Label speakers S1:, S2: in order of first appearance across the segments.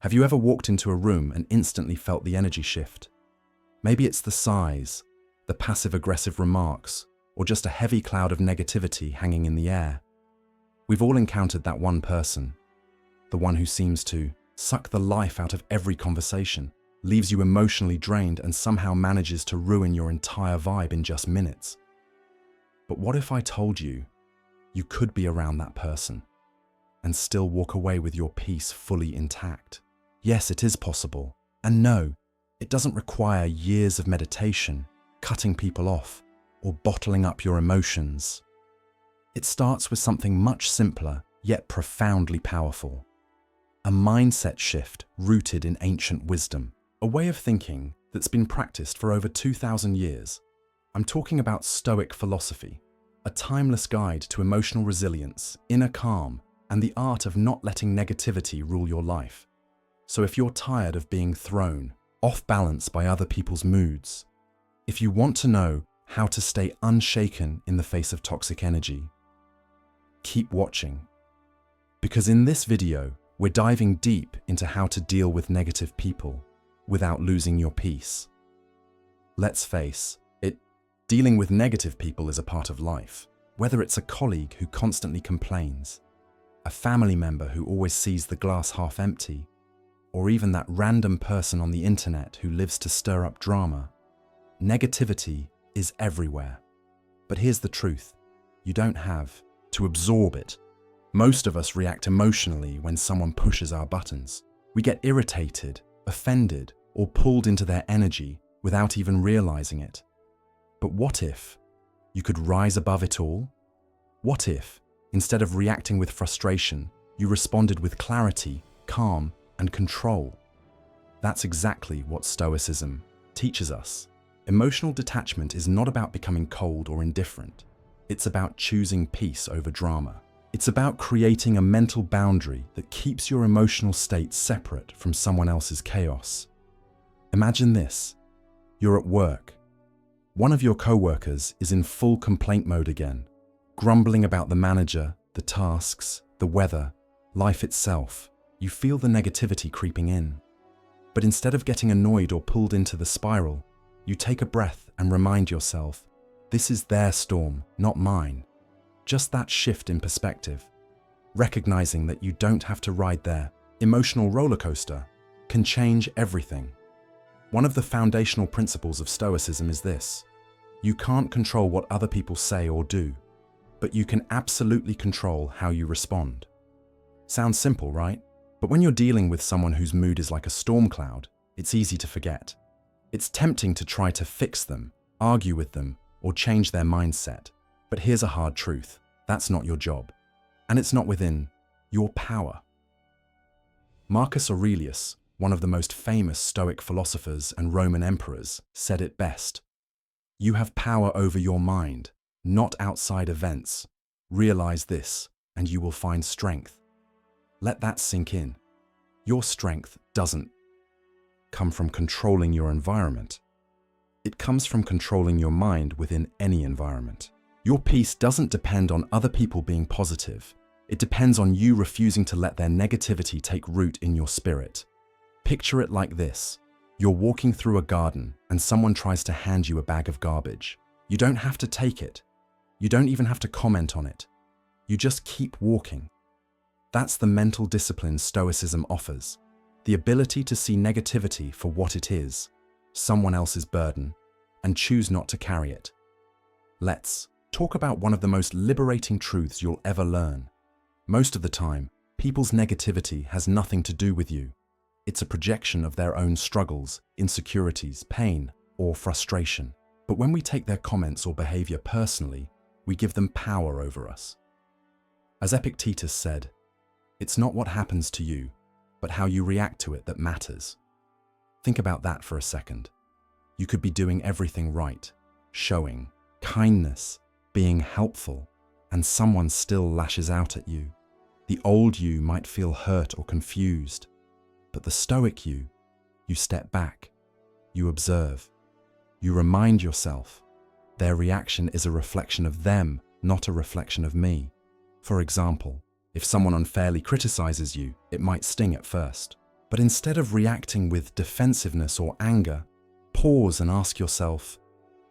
S1: Have you ever walked into a room and instantly felt the energy shift? Maybe it's the sighs, the passive-aggressive remarks, or just a heavy cloud of negativity hanging in the air. We've all encountered that one person, the one who seems to suck the life out of every conversation, leaves you emotionally drained, and somehow manages to ruin your entire vibe in just minutes. But what if I told you you could be around that person and still walk away with your peace fully intact? Yes, it is possible. And no, it doesn't require years of meditation, cutting people off, or bottling up your emotions. It starts with something much simpler, yet profoundly powerful. A mindset shift rooted in ancient wisdom. A way of thinking that's been practiced for over 2,000 years. I'm talking about Stoic philosophy, a timeless guide to emotional resilience, inner calm, and the art of not letting negativity rule your life. So if you're tired of being thrown off balance by other people's moods, if you want to know how to stay unshaken in the face of toxic energy, keep watching. Because in this video, we're diving deep into how to deal with negative people without losing your peace. Let's face it, dealing with negative people is a part of life. Whether it's a colleague who constantly complains, a family member who always sees the glass half empty, or even that random person on the internet who lives to stir up drama, negativity is everywhere. But here's the truth, you don't have to absorb it. Most of us react emotionally when someone pushes our buttons. We get irritated, offended, or pulled into their energy without even realizing it. But what if you could rise above it all? What if, instead of reacting with frustration, you responded with clarity, calm, and control? That's exactly what Stoicism teaches us. Emotional detachment is not about becoming cold or indifferent. It's about choosing peace over drama. It's about creating a mental boundary that keeps your emotional state separate from someone else's chaos. Imagine this. You're at work. One of your co-workers is in full complaint mode again, grumbling about the manager, the tasks, the weather, life itself. You feel the negativity creeping in. But instead of getting annoyed or pulled into the spiral, you take a breath and remind yourself, this is their storm, not mine. Just that shift in perspective, recognizing that you don't have to ride their emotional roller coaster, can change everything. One of the foundational principles of Stoicism is this: you can't control what other people say or do, but you can absolutely control how you respond. Sounds simple, right? But when you're dealing with someone whose mood is like a storm cloud, it's easy to forget. It's tempting to try to fix them, argue with them, or change their mindset. But here's a hard truth. That's not your job. And it's not within your power. Marcus Aurelius, one of the most famous Stoic philosophers and Roman emperors, said it best. You have power over your mind, not outside events. Realize this, and you will find strength. Let that sink in. Your strength doesn't come from controlling your environment. It comes from controlling your mind within any environment. Your peace doesn't depend on other people being positive. It depends on you refusing to let their negativity take root in your spirit. Picture it like this. You're walking through a garden and someone tries to hand you a bag of garbage. You don't have to take it. You don't even have to comment on it. You just keep walking. That's the mental discipline Stoicism offers. The ability to see negativity for what it is, someone else's burden, and choose not to carry it. Let's talk about one of the most liberating truths you'll ever learn. Most of the time, people's negativity has nothing to do with you. It's a projection of their own struggles, insecurities, pain, or frustration. But when we take their comments or behavior personally, we give them power over us. As Epictetus said, it's not what happens to you, but how you react to it that matters. Think about that for a second. You could be doing everything right, showing kindness, being helpful, and someone still lashes out at you. The old you might feel hurt or confused, but the Stoic you step back, you observe, you remind yourself, their reaction is a reflection of them, not a reflection of me. For example, if someone unfairly criticizes you, it might sting at first. But instead of reacting with defensiveness or anger, pause and ask yourself,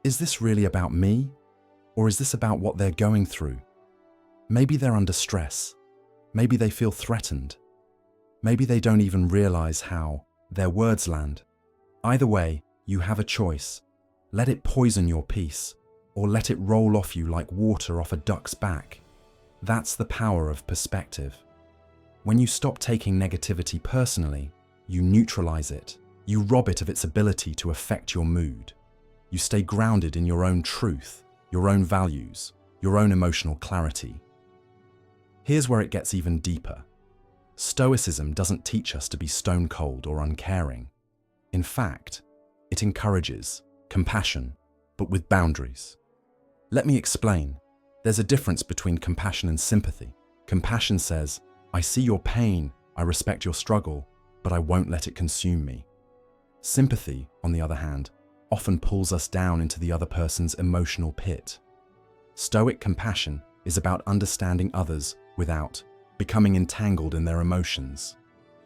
S1: is this really about me? Or is this about what they're going through? Maybe they're under stress. Maybe they feel threatened. Maybe they don't even realize how their words land. Either way, you have a choice. Let it poison your peace, or let it roll off you like water off a duck's back. That's the power of perspective. When you stop taking negativity personally, you neutralize it. You rob it of its ability to affect your mood. You stay grounded in your own truth, your own values, your own emotional clarity. Here's where it gets even deeper. Stoicism doesn't teach us to be stone cold or uncaring. In fact, it encourages compassion, but with boundaries. Let me explain. There's a difference between compassion and sympathy. Compassion says, I see your pain, I respect your struggle, but I won't let it consume me. Sympathy, on the other hand, often pulls us down into the other person's emotional pit. Stoic compassion is about understanding others without becoming entangled in their emotions.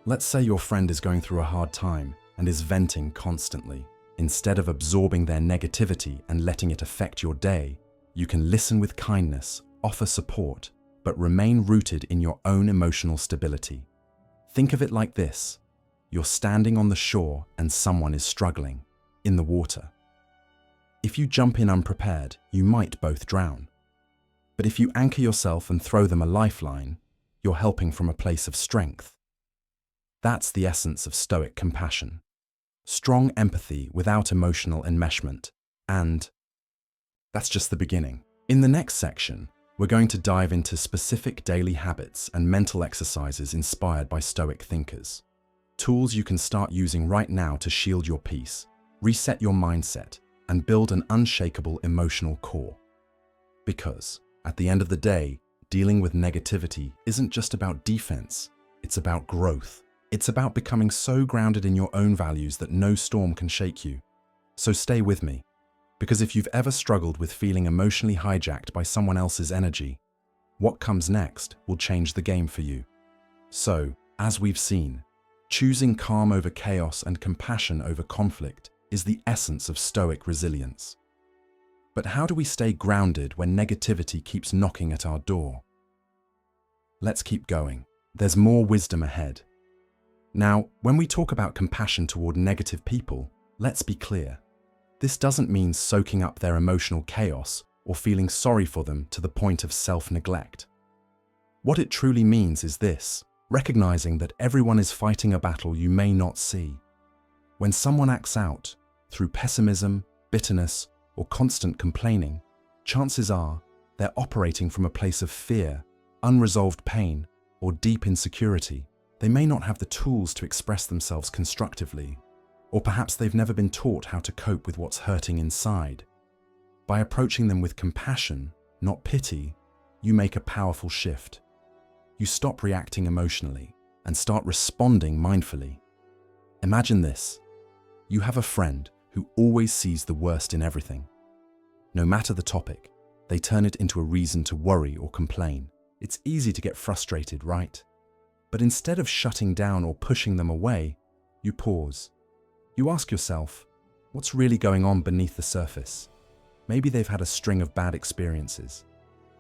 S1: Let's say your friend is going through a hard time and is venting constantly. Instead of absorbing their negativity and letting it affect your day, you can listen with kindness, offer support, but remain rooted in your own emotional stability. Think of it like this. You're standing on the shore and someone is struggling in the water. If you jump in unprepared, you might both drown. But if you anchor yourself and throw them a lifeline, you're helping from a place of strength. That's the essence of Stoic compassion. Strong empathy without emotional enmeshment. And that's just the beginning. In the next section, we're going to dive into specific daily habits and mental exercises inspired by Stoic thinkers. Tools you can start using right now to shield your peace, reset your mindset, and build an unshakable emotional core. Because, at the end of the day, dealing with negativity isn't just about defense, it's about growth. It's about becoming so grounded in your own values that no storm can shake you. So stay with me, because if you've ever struggled with feeling emotionally hijacked by someone else's energy, what comes next will change the game for you. So, as we've seen, choosing calm over chaos and compassion over conflict is the essence of Stoic resilience. But how do we stay grounded when negativity keeps knocking at our door? Let's keep going. There's more wisdom ahead. Now, when we talk about compassion toward negative people, let's be clear. This doesn't mean soaking up their emotional chaos or feeling sorry for them to the point of self-neglect. What it truly means is this: recognizing that everyone is fighting a battle you may not see. When someone acts out through pessimism, bitterness, or constant complaining, chances are they're operating from a place of fear, unresolved pain, or deep insecurity. They may not have the tools to express themselves constructively, or perhaps they've never been taught how to cope with what's hurting inside. By approaching them with compassion, not pity, you make a powerful shift. You stop reacting emotionally and start responding mindfully. Imagine this. You have a friend who always sees the worst in everything. No matter the topic, they turn it into a reason to worry or complain. It's easy to get frustrated, right? But instead of shutting down or pushing them away, you pause. You ask yourself, what's really going on beneath the surface? Maybe they've had a string of bad experiences.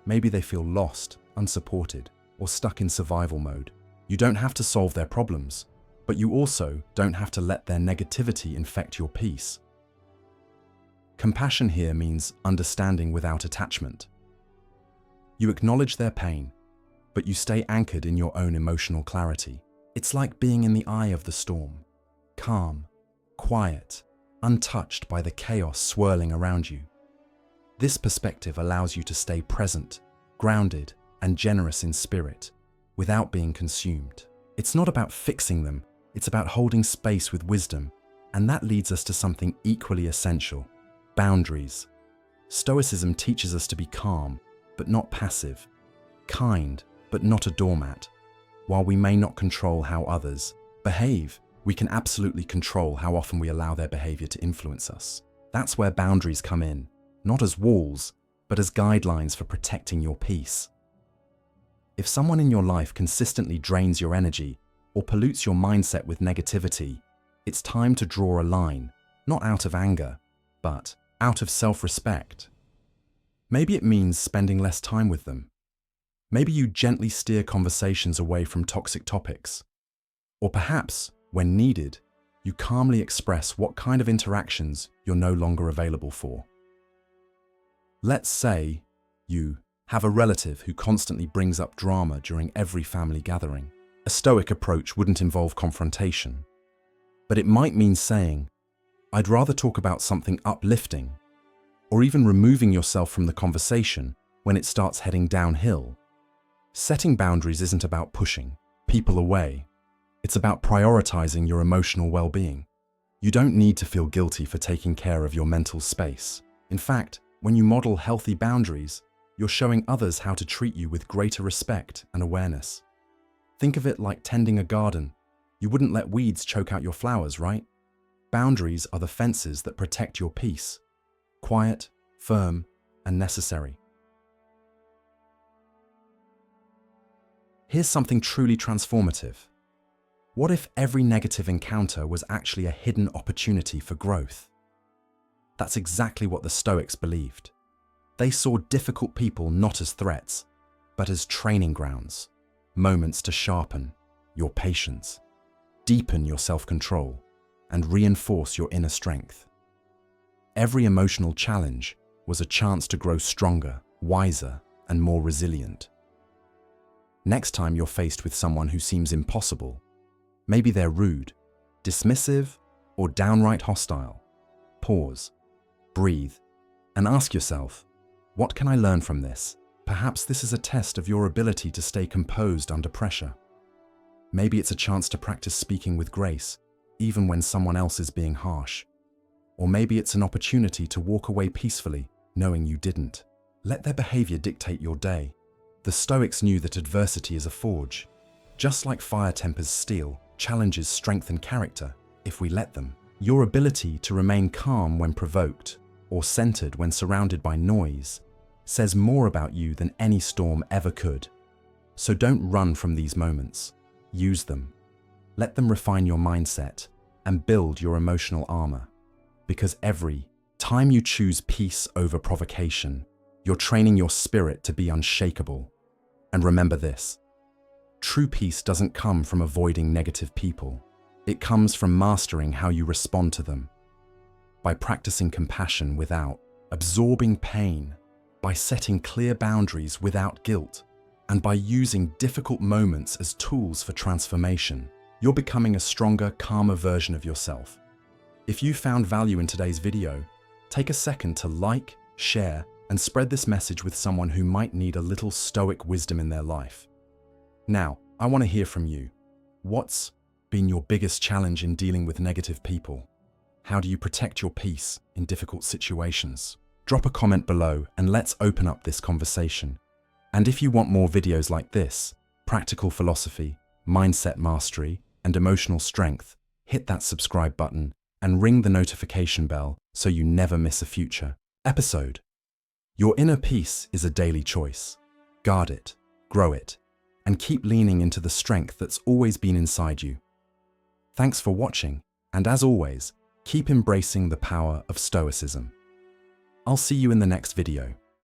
S1: Maybe they feel lost, unsupported, or stuck in survival mode. You don't have to solve their problems, but you also don't have to let their negativity infect your peace. Compassion here means understanding without attachment. You acknowledge their pain, but you stay anchored in your own emotional clarity. It's like being in the eye of the storm, calm, quiet, untouched by the chaos swirling around you. This perspective allows you to stay present, grounded, and generous in spirit, without being consumed. It's not about fixing them, it's about holding space with wisdom, and that leads us to something equally essential: boundaries. Stoicism teaches us to be calm, but not passive, kind, but not a doormat. While we may not control how others behave, we can absolutely control how often we allow their behavior to influence us. That's where boundaries come in, not as walls, but as guidelines for protecting your peace. If someone in your life consistently drains your energy, or pollutes your mindset with negativity, it's time to draw a line, not out of anger, but out of self-respect. Maybe it means spending less time with them. Maybe you gently steer conversations away from toxic topics. Or perhaps, when needed, you calmly express what kind of interactions you're no longer available for. Let's say you have a relative who constantly brings up drama during every family gathering. A stoic approach wouldn't involve confrontation, but it might mean saying, "I'd rather talk about something uplifting," or even removing yourself from the conversation when it starts heading downhill. Setting boundaries isn't about pushing people away. It's about prioritizing your emotional well-being. You don't need to feel guilty for taking care of your mental space. In fact, when you model healthy boundaries, you're showing others how to treat you with greater respect and awareness. Think of it like tending a garden. You wouldn't let weeds choke out your flowers, right? Boundaries are the fences that protect your peace. Quiet, firm, and necessary. Here's something truly transformative. What if every negative encounter was actually a hidden opportunity for growth? That's exactly what the Stoics believed. They saw difficult people not as threats, but as training grounds, moments to sharpen your patience, deepen your self-control, and reinforce your inner strength. Every emotional challenge was a chance to grow stronger, wiser, and more resilient. Next time you're faced with someone who seems impossible, maybe they're rude, dismissive, or downright hostile, pause, breathe, and ask yourself, what can I learn from this? Perhaps this is a test of your ability to stay composed under pressure. Maybe it's a chance to practice speaking with grace, even when someone else is being harsh. Or maybe it's an opportunity to walk away peacefully, knowing you didn't. Let their behavior dictate your day. The Stoics knew that adversity is a forge. Just like fire tempers steel, challenges strengthen character if we let them. Your ability to remain calm when provoked, or centered when surrounded by noise, says more about you than any storm ever could. So don't run from these moments. Use them. Let them refine your mindset and build your emotional armor. Because every time you choose peace over provocation, you're training your spirit to be unshakable. And remember this: true peace doesn't come from avoiding negative people. It comes from mastering how you respond to them. By practicing compassion without absorbing pain, by setting clear boundaries without guilt, and by using difficult moments as tools for transformation, you're becoming a stronger, calmer version of yourself. If you found value in today's video, take a second to like, share, and spread this message with someone who might need a little stoic wisdom in their life. Now, I want to hear from you. What's been your biggest challenge in dealing with negative people? How do you protect your peace in difficult situations? Drop a comment below and let's open up this conversation. And if you want more videos like this, practical philosophy, mindset mastery, and emotional strength, hit that subscribe button and ring the notification bell so you never miss a future episode. Your inner peace is a daily choice. Guard it, grow it, and keep leaning into the strength that's always been inside you. Thanks for watching, and as always, keep embracing the power of Stoicism. I'll see you in the next video.